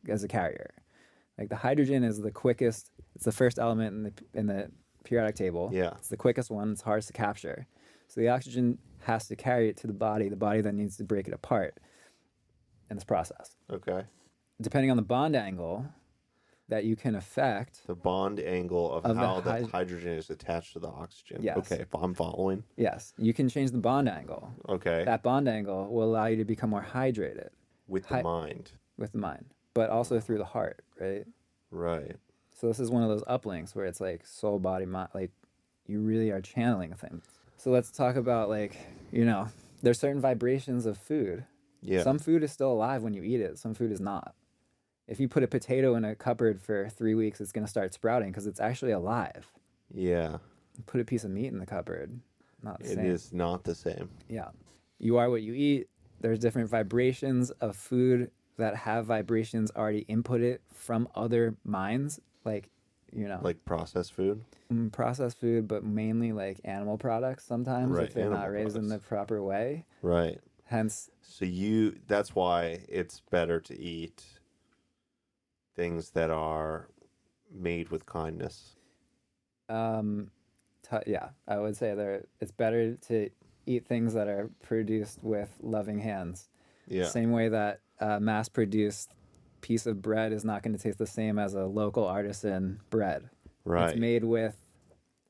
Like the hydrogen is the quickest, it's the first element in the periodic table. Yeah. It's the quickest one, it's hardest to capture. So the oxygen has to carry it to the body then needs to break it apart in this process. Okay. Depending on the bond angle that you can affect. The bond angle of how the hydrogen is attached to the oxygen. Yes. Okay, if I'm following. Yes, you can change the bond angle. Okay. That bond angle will allow you to become more hydrated. With the mind. With the mind, but also through the heart, right? Right. So this is one of those uplinks where it's like soul, body, mind, like you really are channeling things. So let's talk about there's certain vibrations of food. Yeah. Some food is still alive when you eat it. Some food is not. If you put a potato in a cupboard for 3 weeks, it's going to start sprouting because it's actually alive. Yeah. Put a piece of meat in the cupboard. Not the same. It is not the same. Yeah. You are what you eat. There's different vibrations of food that have vibrations already inputted from other minds, like processed food? Processed food, but mainly like animal products sometimes, right. if they're not raised in the proper way. Right. Hence. So that's why it's better to eat things that are made with kindness. Yeah, I would say it's better to eat things that are produced with loving hands. Yeah. Same way that mass-produced piece of bread is not going to taste the same as a local artisan bread. Right. It's made with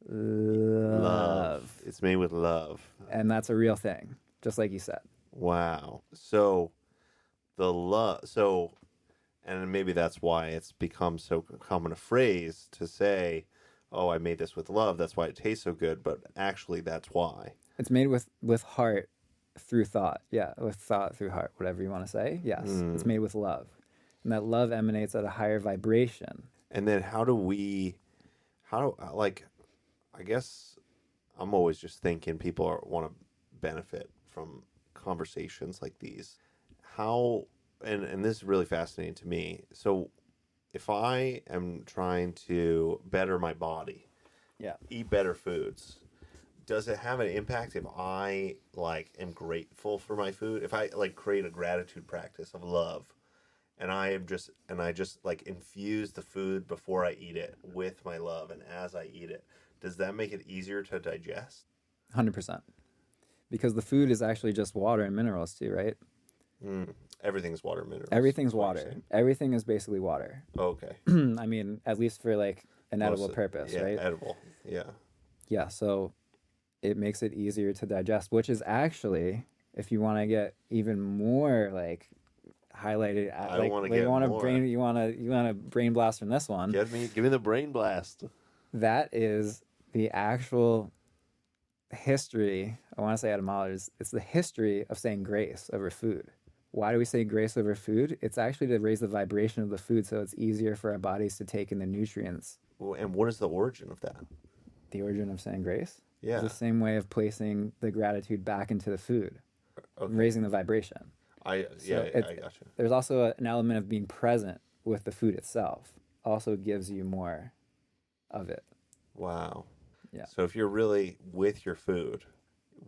love. It's made with love. And that's a real thing, just like you said. Wow. So the love. So, and maybe that's why it's become so common a phrase to say, "Oh, I made this with love. That's why it tastes so good." But actually, that's why it's made with heart through thought. Yeah, with thought through heart, whatever you want to say. Yes, It's made with love, and that love emanates at a higher vibration. And then I guess I'm always just thinking people want to benefit from conversations like these. How, and this is really fascinating to me. So if I am trying to better my body, eat better foods, does it have an impact if I am grateful for my food? If I create a gratitude practice of love, and I just infuse the food before I eat it with my love, and as I eat it, does that make it easier to digest? 100%. Because the food is actually just water and minerals too, right? Everything's water and minerals. Everything's water. Everything is basically water. Okay. I mean, at least for an edible purpose, right? Yeah, edible. Yeah. Yeah, so it makes it easier to digest, which is actually, if you want to get even more highlighted, I don't want to get more. You want to brain blast from this one. Give me the brain blast. That is the actual history. I want to say etymology. It's the history of saying grace over food. Why do we say grace over food? It's actually to raise the vibration of the food so it's easier for our bodies to take in the nutrients. And what is the origin of that? The origin of saying grace? Yeah. It's the same way of placing the gratitude back into the food, raising the vibration. I gotcha. There's also an element of being present with the food itself. Also gives you more of it. Wow. Yeah. So if you're really with your food,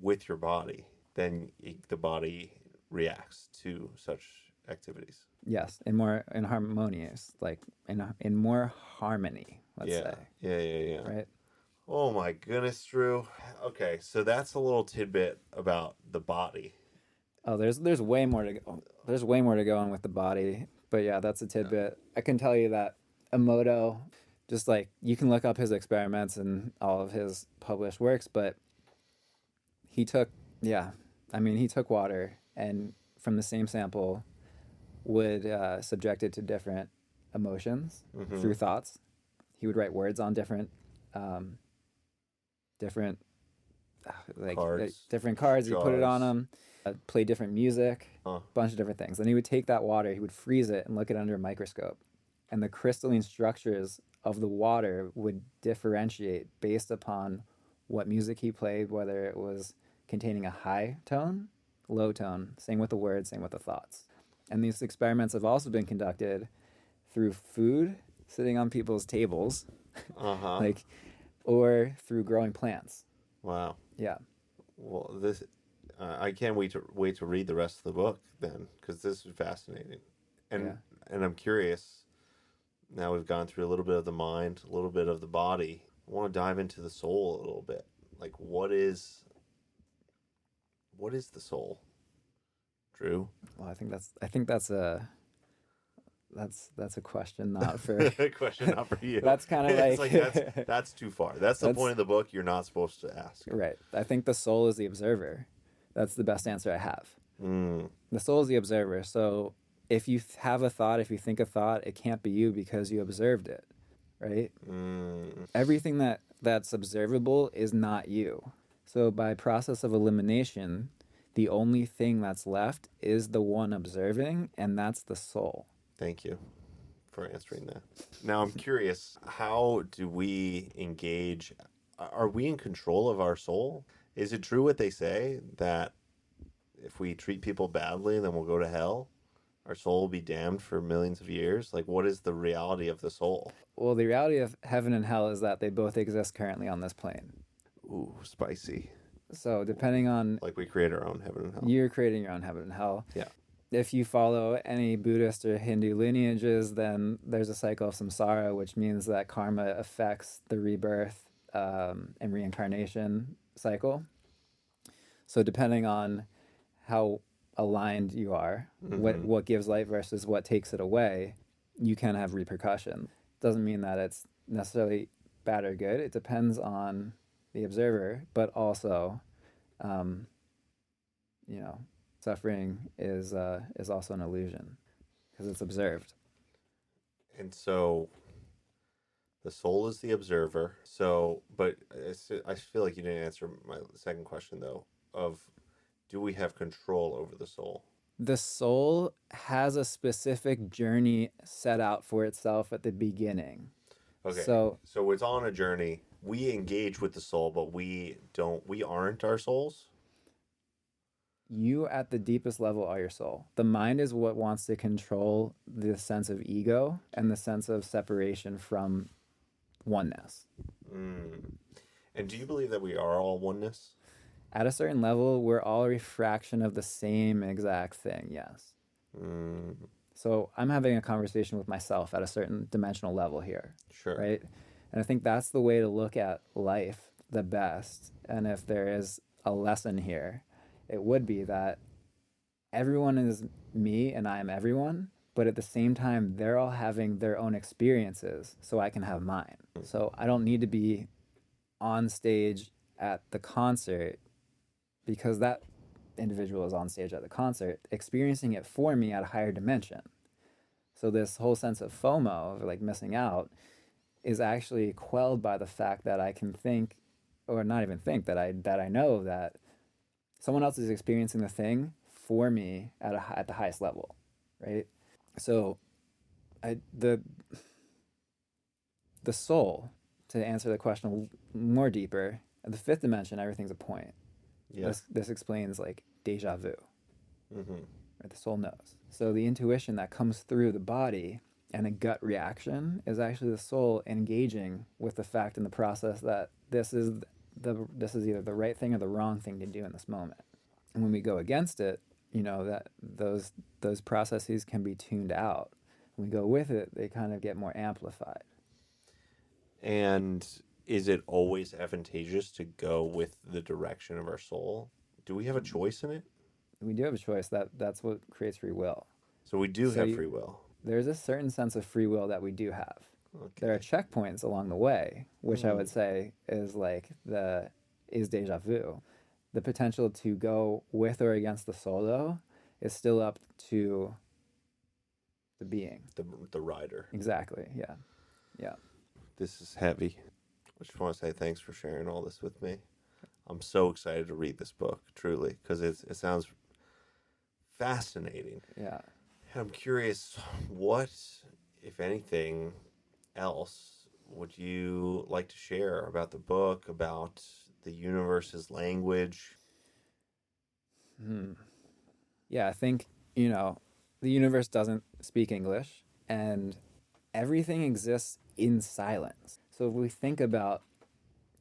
with your body, then the body reacts to such activities. Yes, in harmonious, like in more harmony, let's Yeah. say. Yeah. Right? Oh my goodness, Drew. Okay, so that's a little tidbit about the body. Oh, there's way more to go. There's way more to go on with the body, but yeah, that's a tidbit. I can tell you that Emoto, just like you can look up his experiments and all of his published works, but he took he took water and from the same sample would subject it to different emotions through thoughts. He would write words on um, different Cards, different cards. He put it on jars. them, play different music, a bunch of different things. Then he would take that water, he would freeze it and look at it under a microscope, and the crystalline structures of the water would differentiate based upon what music he played, whether it was containing a high tone, low tone, same with the words, same with the thoughts. And these experiments have also been conducted through food sitting on people's tables, like, or through growing plants. Wow. Yeah. Well, this I can't wait to read the rest of the book then, because this is fascinating, and I'm curious. Now we've gone through a little bit of the mind, a little bit of the body. I want to dive into the soul a little bit. Like, what is the soul, Drew? Well, I think that's a question not for A question not for you. That's kind of It's like that's too far. That's the point of the book. You're not supposed to ask. Right. I think the soul is the observer. That's the best answer I have. The soul is the observer. So if you have a thought, if you think a thought, it can't be you because you observed it, right? Everything that's observable is not you. So by process of elimination, the only thing that's left is the one observing, and that's the soul. Thank you for answering that. Now I'm curious, how do we engage? Are we in control of our soul? Is it true what they say that if we treat people badly, then we'll go to hell? Our soul will be damned for millions of years? Like, what is the reality of the soul? Well, the reality of heaven and hell is that they both exist currently on this plane. Ooh, spicy. So depending on... Like we create our own heaven and hell. You're creating your own heaven and hell. Yeah. If you follow any Buddhist or Hindu lineages, then there's a cycle of samsara, which means that karma affects the rebirth and reincarnation cycle. So depending on how aligned you are, what gives light versus what takes it away, you can have repercussion. Doesn't mean that it's necessarily bad or good. It depends on the observer, but also, suffering is also an illusion because it's observed. And so the soul is the observer. So, but I feel like you didn't answer my second question, though, of do we have control over the soul? The soul has a specific journey set out for itself at the beginning. Okay. So it's on a journey. We engage with the soul, but we aren't our souls? You at the deepest level are your soul. The mind is what wants to control the sense of ego and the sense of separation from oneness. And do you believe that we are all oneness? At a certain level, we're all a refraction of the same exact thing, yes. So I'm having a conversation with myself at a certain dimensional level here. Sure. Right? And I think that's the way to look at life the best. And if there is a lesson here, it would be that everyone is me and I am everyone, but at the same time, they're all having their own experiences so I can have mine. So I don't need to be on stage at the concert because that individual is on stage at the concert, experiencing it for me at a higher dimension. So this whole sense of FOMO, of like missing out, is actually quelled by the fact that I can think, or not even think, that I know that someone else is experiencing the thing for me at the highest level, right? So, the soul, to answer the question more deeper, at the fifth dimension, everything's a point. Yeah. This explains like deja vu. Right? The soul knows. So the intuition that comes through the body And a gut reaction is actually the soul engaging with the fact in the process that this is either the right thing or the wrong thing to do in this moment. And when we go against it, that those processes can be tuned out. When we go with it, they kind of get more amplified. And is it always advantageous to go with the direction of our soul? Do we have a choice in it? We do have a choice. That's what creates free will. So we do have free will. There's a certain sense of free will that we do have. Okay. There are checkpoints along the way, which I would say is deja vu. The potential to go with or against the soul, though, is still up to the being. The rider. Exactly, yeah. Yeah. This is heavy. I just want to say thanks for sharing all this with me. I'm so excited to read this book, truly, because it sounds fascinating. Yeah. And I'm curious, what, if anything, else would you like to share about the book, about the universe's language? Yeah, I think, the universe doesn't speak English, and everything exists in silence. So if we think about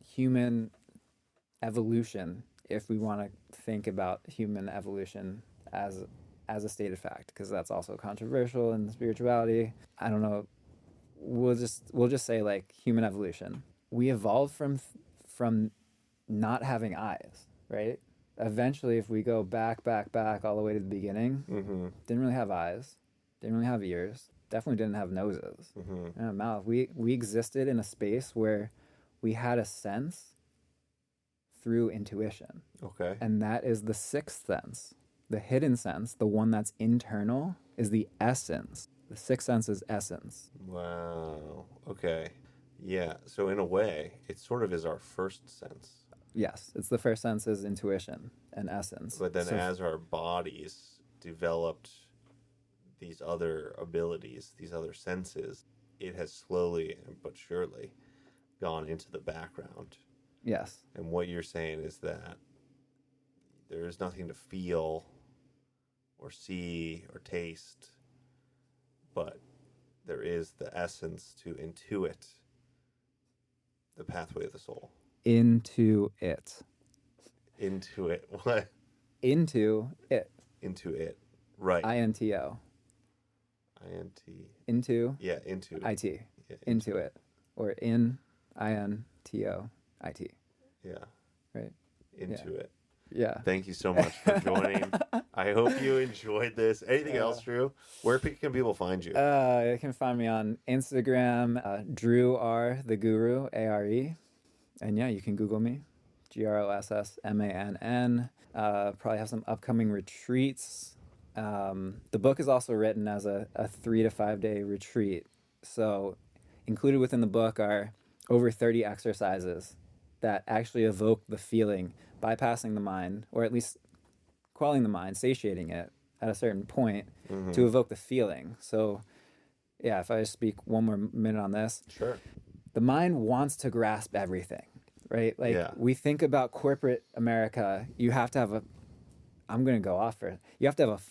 human evolution, if we want to think about human evolution as a stated fact, because that's also controversial in spirituality. I don't know. We'll just say human evolution. We evolved from not having eyes, right? Eventually, if we go back all the way to the beginning, didn't really have eyes, didn't really have ears, definitely didn't have noses, and a mouth. We existed in a space where we had a sense through intuition. Okay. And that is the sixth sense. The hidden sense, the one that's internal, is the essence. The sixth sense is essence. Wow. Okay. Yeah. So in a way, it sort of is our first sense. Yes. It's the first sense is intuition and essence. But then as our bodies developed these other abilities, these other senses, it has slowly but surely gone into the background. Yes. And what you're saying is that there is nothing to feel or see or taste, but there is the essence to intuit the pathway of the soul. Into it. Into it. What? Into it. Into it. Right. INTO. INT. Into. Yeah, into. IT. Yeah, into it. Or in INTO. IT. Yeah. Right. Into it. Yeah. Thank you so much for joining. I hope you enjoyed this. Anything else, Drew? Where can people find you? You can find me on Instagram, Drew R the Guru, ARE. And yeah, you can Google me, GROSSMANN. Probably have some upcoming retreats. The book is also written as a 3 to 5 day retreat. So included within the book are over 30 exercises that actually evoke the feeling, bypassing the mind, or at least quelling the mind, satiating it at a certain point to evoke the feeling. So yeah, if I speak one more minute on this. Sure. The mind wants to grasp everything, right? We think about corporate America, you have to have I'm going to go off for it. You have to have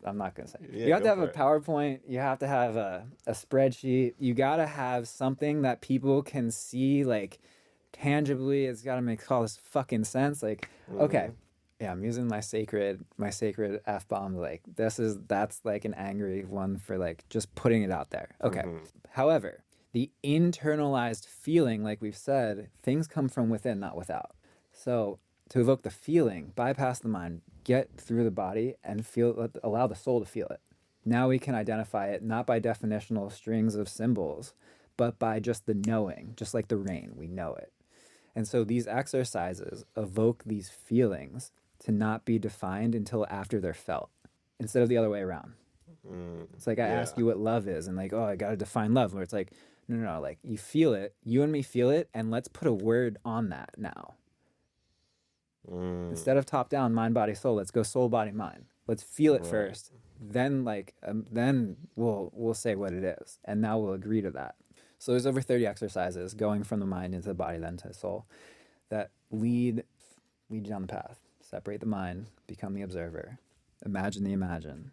I'm not going to say. Yeah, you have to have a PowerPoint. You have to have a spreadsheet. You got to have something that people can see, tangibly. It's got to make all this fucking sense. Okay, yeah, I'm using my sacred F-bomb. That's an angry one for just putting it out there. Okay. However, the internalized feeling, like we've said, things come from within, not without. So to evoke the feeling, bypass the mind, get through the body and allow the soul to feel it. Now we can identify it not by definitional strings of symbols, but by just the knowing, just like the rain, we know it. And so these exercises evoke these feelings to not be defined until after they're felt, instead of the other way around. It's I ask you what love is, and I got to define love, where it's no, you feel it, you and me feel it, and let's put a word on that now. Instead of top down, mind, body, soul, let's go soul, body, mind. Let's feel it first. Then then we'll say what it is, and now we'll agree to that. So there's over 30 exercises going from the mind into the body, then to the soul, that lead you down the path. Separate the mind, become the observer. Imagine the imagine.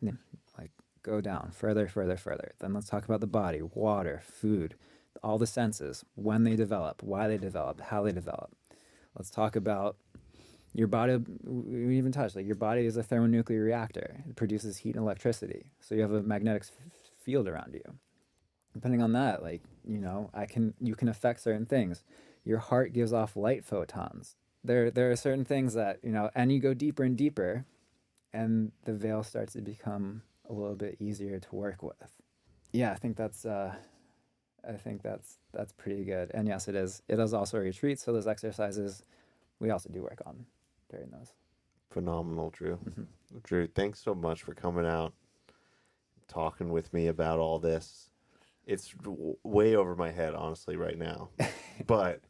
go down further, further, further. Then let's talk about the body, water, food, all the senses, when they develop, why they develop, how they develop. Let's talk about your body. We even touched, like, your body is a thermonuclear reactor. It produces heat and electricity. So you have a magnetic field around you. Depending on that, like, you can affect certain things. Your heart gives off light photons. There are certain things that, and you go deeper and deeper, and the veil starts to become a little bit easier to work with. Yeah, I think that's pretty good. And yes, it is. It is also a retreat, so those exercises we also do work on during those. Phenomenal, Drew. Drew, thanks so much for coming out, talking with me about all this. It's way over my head, honestly, right now. But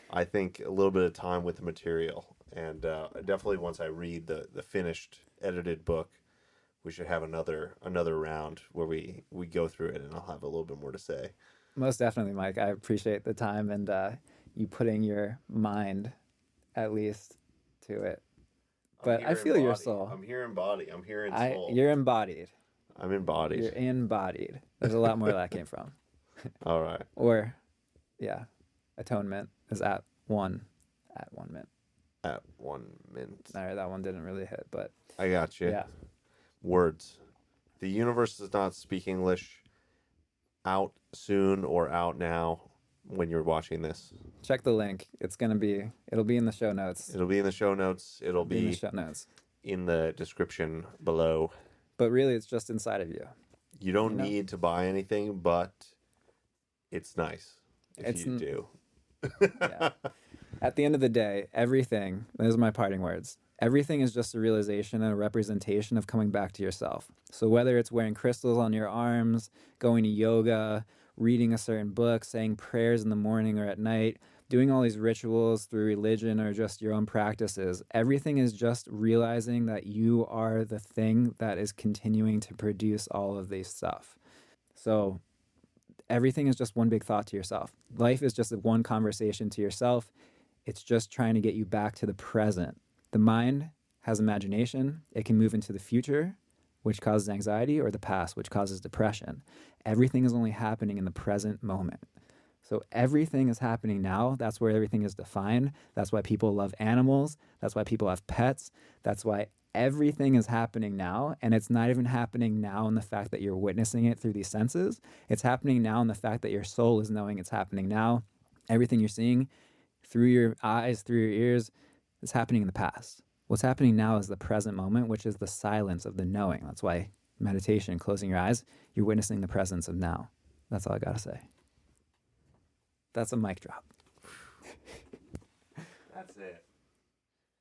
I think a little bit of time with the material, and definitely once I read the finished edited book, we should have another round where we go through it, and I'll have a little bit more to say. Most definitely, Mike. I appreciate the time and you putting your mind, at least, to it. But I feel your soul. I'm here in body. I'm here in soul. You're embodied. I'm embodied. You're embodied. There's a lot more that came from. All right. Or, yeah, atonement is at 1 mint. At 1 mint. All right, that one didn't really hit, but I got you. Yeah. Words. The universe does not speak English. Out soon or out now when you're watching this. Check the link. It'll be in the show notes. It'll be in the show notes. It'll be in the show notes. In the description below. But really, it's just inside of you. You don't need to buy anything, but it's nice if you do. Yeah. At the end of the day, everything, those are my parting words, everything is just a realization and a representation of coming back to yourself. So whether it's wearing crystals on your arms, going to yoga, reading a certain book, saying prayers in the morning or at night, doing all these rituals through religion or just your own practices, everything is just realizing that you are the thing that is continuing to produce all of this stuff. So everything is just one big thought to yourself. Life is just one conversation to yourself. It's just trying to get you back to the present. The mind has imagination. It can move into the future, which causes anxiety, or the past, which causes depression. Everything is only happening in the present moment. So everything is happening now. That's where everything is defined. That's why people love animals. That's why people have pets. That's why everything is happening now. And it's not even happening now in the fact that you're witnessing it through these senses. It's happening now in the fact that your soul is knowing it's happening now. Everything you're seeing through your eyes, through your ears, is happening in the past. What's happening now is the present moment, which is the silence of the knowing. That's why meditation, closing your eyes, you're witnessing the presence of now. That's all I got to say. That's a mic drop.